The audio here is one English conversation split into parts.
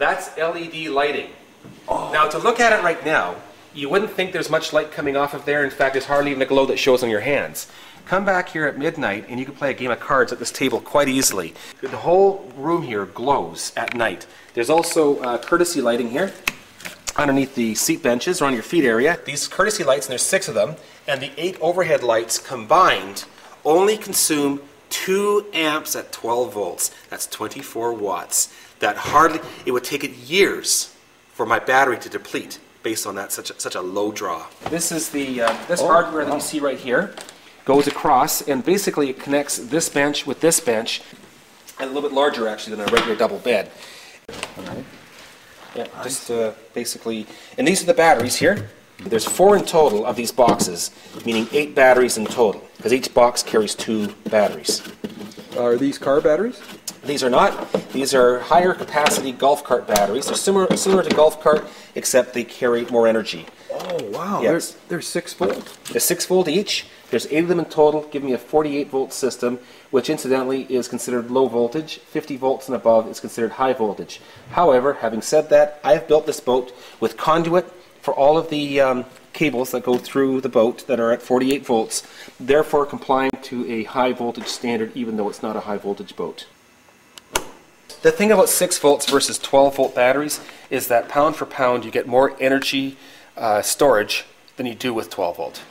That's LED lighting. Oh. Now to look at it right now, you wouldn't think there's much light coming off of there. In fact, there's hardly even a glow that shows on your hands. Come back here at midnight and you can play a game of cards at this table quite easily. The whole room here glows at night. There's also courtesy lighting here underneath the seat benches or on your feet area. These courtesy lights, and there's 6 of them, and the 8 overhead lights combined only consume 2 amps at 12 volts. That's 24 watts. That hardly, it would take it years for my battery to deplete based on that such a low draw. This is the this hardware that you see right here goes across, and basically it connects this bench with this bench, and a little bit larger actually than a regular double bed. All right. Yeah, just basically, and these are the batteries here. There's 4 in total of these boxes, meaning 8 batteries in total, because each box carries 2 batteries. Are these car batteries? These are not. These are higher capacity golf cart batteries. They're similar to golf cart, except they carry more energy. Oh wow! Yes. They're 6 volt. They're 6 volt each. There's 8 of them in total, giving me a 48 volt system, which incidentally is considered low voltage. 50 volts and above is considered high voltage. However, having said that, I've built this boat with conduit for all of the cables that go through the boat that are at 48 volts, therefore complying to a high voltage standard even though it's not a high voltage boat. The thing about 6 volts versus 12 volt batteries is that pound for pound you get more energy storage than you do with 12 volt.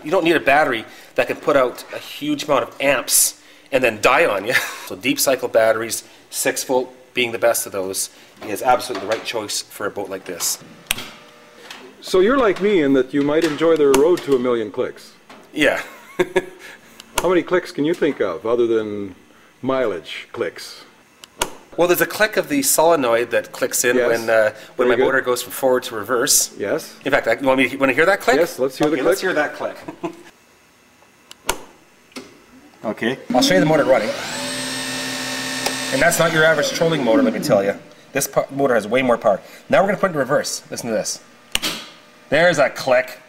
You don't need a battery that can put out a huge amount of amps and then die on you. So deep cycle batteries, 6 volt being the best of those, is absolutely the right choice for a boat like this. So you're like me in that you might enjoy the road to 1,000,000 clicks. Yeah. How many clicks can you think of other than mileage clicks? Well, there's a click of the solenoid that clicks in when my motor goes from forward to reverse. Yes. In fact, you want to hear that click? Yes, let's hear the click. Let's hear that click. Okay. I'll show you the motor running. And that's not your average trolling motor, let me tell you. This motor has way more power. Now we're going to put it in reverse. Listen to this. There's a click.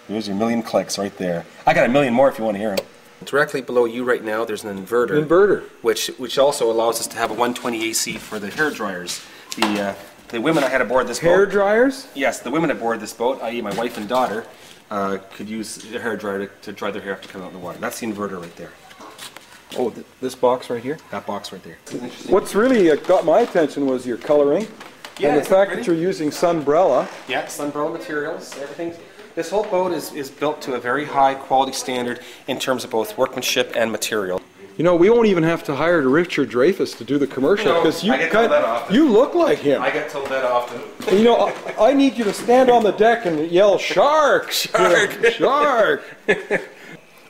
There's your 1,000,000 clicks right there. I got 1,000,000 more if you want to hear them. Directly below you right now, there's an inverter. Inverter. Which also allows us to have a 120 AC for the hair dryers. The women I had aboard this boat. Hair dryers? Yes, the women aboard this boat, i.e. my wife and daughter, could use a hair dryer to dry their hair after coming out in the water. That's the inverter right there. Oh, this box right here? That box right there. What's really got my attention was your coloring. Yeah, and the fact that you're using Sunbrella. Yeah, Sunbrella materials, everything. This whole boat is built to a very high quality standard in terms of both workmanship and material. You know, we won't even have to hire Richard Dreyfuss to do the commercial because you look like him. I get told that often. And, you know, I need you to stand on the deck and yell, "Shark! Shark! Shark!"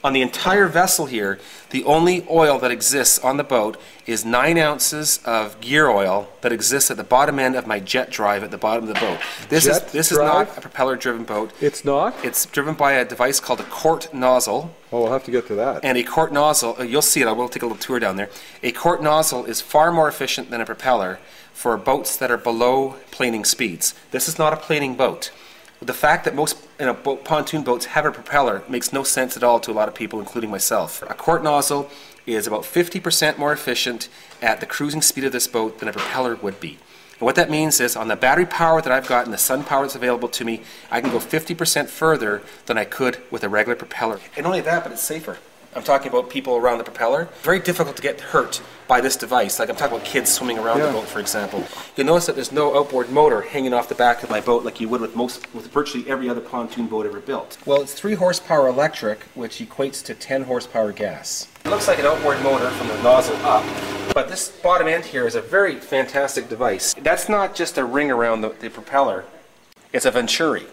On the entire vessel here, the only oil that exists on the boat is 9 ounces of gear oil that exists at the bottom end of my jet drive at the bottom of the boat. This is not a propeller-driven boat. It's not? It's driven by a device called a quart nozzle. Oh, we'll have to get to that. And a quart nozzle, you'll see it, I will take a little tour down there. A quart nozzle is far more efficient than a propeller for boats that are below planing speeds. This is not a planing boat. The fact that most pontoon boats have a propeller makes no sense at all to a lot of people, including myself. A quart nozzle is about 50% more efficient at the cruising speed of this boat than a propeller would be. And what that means is on the battery power that I've got and the sun power that's available to me, I can go 50% further than I could with a regular propeller. And not only that, but it's safer. I'm talking about people around the propeller. Very difficult to get hurt by this device. Like I'm talking about kids swimming around the boat, for example. You'll notice that there's no outboard motor hanging off the back of my boat like you would with virtually every other pontoon boat ever built. Well, it's 3 horsepower electric, which equates to 10 horsepower gas. It looks like an outboard motor from the nozzle up, but this bottom end here is a very fantastic device. That's not just a ring around the propeller, it's a venturi.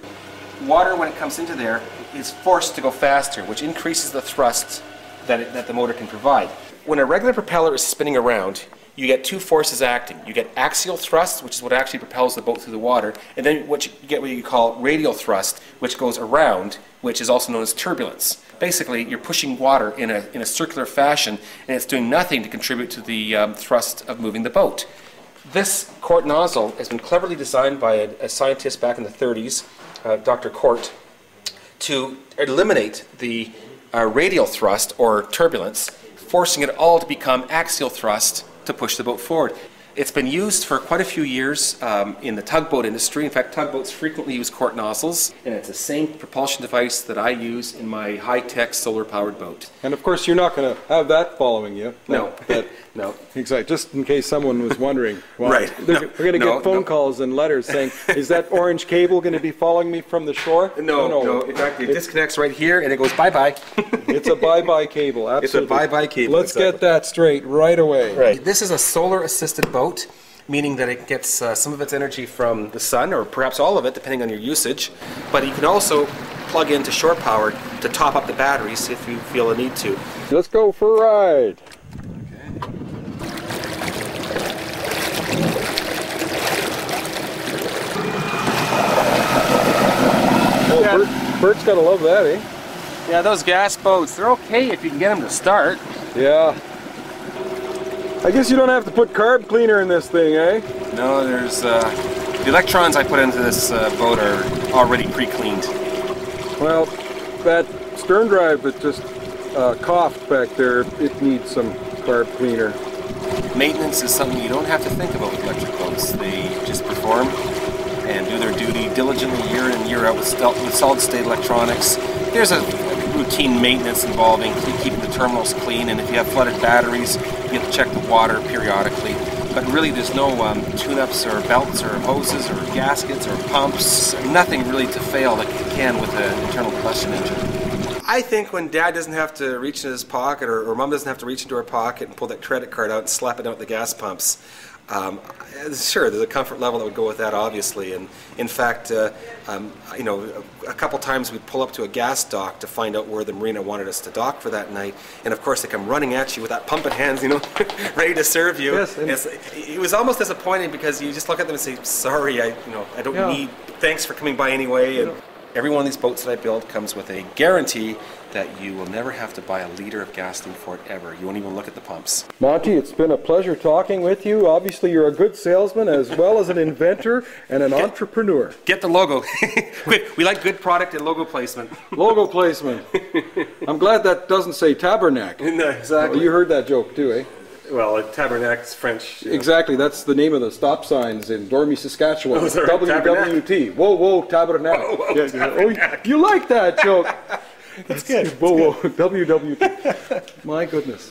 Water, when it comes into there, is forced to go faster, which increases the thrust that the motor can provide. When a regular propeller is spinning around, you get 2 forces acting. You get axial thrust, which is what actually propels the boat through the water, and then you get what you call radial thrust, which goes around, which is also known as turbulence. Basically, you're pushing water in a circular fashion, and it's doing nothing to contribute to the thrust of moving the boat. This quart nozzle has been cleverly designed by a scientist back in the 30s, Dr. Quart, to eliminate the radial thrust or turbulence forcing it all to become axial thrust to push the boat forward. It's been used for quite a few years in the tugboat industry. In fact, tugboats frequently use quart nozzles, and it's the same propulsion device that I use in my high-tech solar-powered boat. And of course, you're not going to have that following you. No. No. Exactly. Just in case someone was wondering. Well, right. We're going to get phone calls and letters saying, is that orange cable going to be following me from the shore? No. In fact, it disconnects right here, and it goes bye-bye. It's a bye-bye cable, absolutely. It's a bye-bye cable. Let's get that straight right away. Right. This is a solar-assisted boat, meaning that it gets some of its energy from the sun, or perhaps all of it, depending on your usage. But you can also plug into shore power to top up the batteries if you feel a need to. Let's go for a ride. Oh, Bert's got to love that, eh? Yeah, those gas boats, they're okay if you can get them to start. Yeah. I guess you don't have to put carb cleaner in this thing, eh? No, there's the electrons I put into this boat are already pre-cleaned. Well, that stern drive that just coughed back there, it needs some carb cleaner. Maintenance is something you don't have to think about with electric boats. They just perform and do their duty diligently year in and year out with solid-state electronics. There's a routine maintenance involving keeping the terminals clean, and if you have flooded batteries, you have to check the water periodically. But really there's no tune-ups or belts or hoses or gaskets or pumps, nothing really to fail that can with an internal combustion engine. I think when Dad doesn't have to reach in his pocket, or Mom doesn't have to reach into her pocket and pull that credit card out and slap it out the gas pumps, sure, there's a comfort level that would go with that, obviously. And in fact, you know, a couple times we'd pull up to a gas dock to find out where the marina wanted us to dock for that night. And of course, they come running at you with that pump in hands, you know, ready to serve you. Yes, it was almost disappointing because you just look at them and say, "Sorry, I don't need. Thanks for coming by anyway." And every one of these boats that I build comes with a guarantee that you will never have to buy a liter of gasoline for it ever. You won't even look at the pumps. Monty, it's been a pleasure talking with you. Obviously, you're a good salesman as well as an inventor and an entrepreneur. Get the logo. We like good product and logo placement. Logo placement. I'm glad that doesn't say tabernacle. No, exactly. Well, you heard that joke too, eh? Well, tabernacle's French. Exactly, that's the name of the stop signs in Dormy, Saskatchewan. Oh, sorry, WWT. Whoa, tabernacle. Whoa, yeah, tabernacle. Oh, you like that joke? That's good. Whoa, WWT. My goodness.